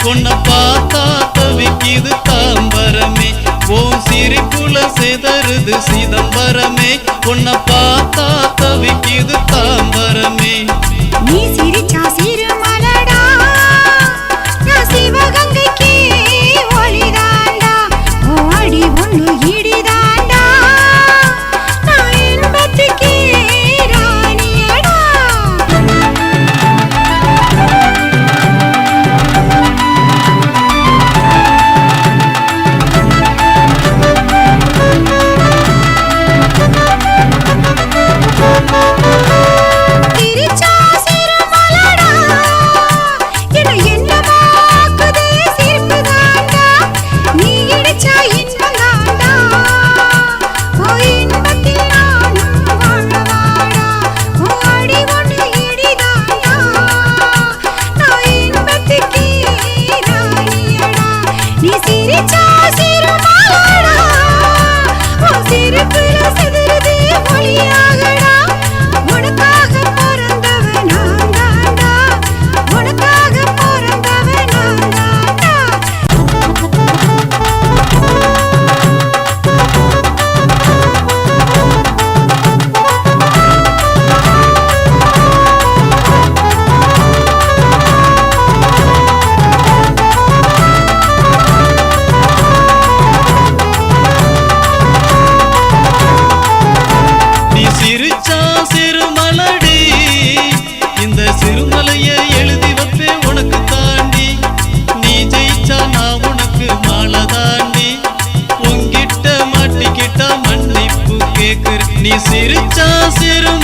உன்னை பார்த்தா தவிக்குது தாம்பரமே ஓம் சிரிப்புல செதறுது சிதம்பரமே உன்னை பார்த்தா தவிக்குது தாம்பரமே நீ சிரிச்சா சிறுமலடா நான் சிவகங்கைக்கு ஒளிதாண்டா ஓ அடி ஒன்று இடிதாண்டா நான் இன்பத்துக்கு ராணியடா சிரிச்சா சிறுமலடா என்ன என்னமாக்குதே சிரிப்புதாண்டா நீ இடிச்சா இன்பந்தாண்டா ஓ இன்பத்தில் நானும் வாழவாடா ஓ அடி ஒன்று இடிதாண்டா நான் இன்பத்துக்கு ராணியடா நீ சிரிச்சா சிறுமலடா ஓ சிரிப்புல செதறுதே ஒளியாகடா உனக்காக பிறந்தவன் நான் தாண்டா உனக்காக பிறந்தவன் நான் தாண்டா நீ சிரிச்சா சிறுமலடி இந்த சிறுமலைய எழுதி வைப்பே உனக்கு தாண்டி நீ ஜெயிச்சா நான் உனக்கு மாலை தாண்டி உன்கிட்ட மாட்டிக்கிட்டா மன்னிப்பு கேக்குற நீ சிரிச்சா சிறு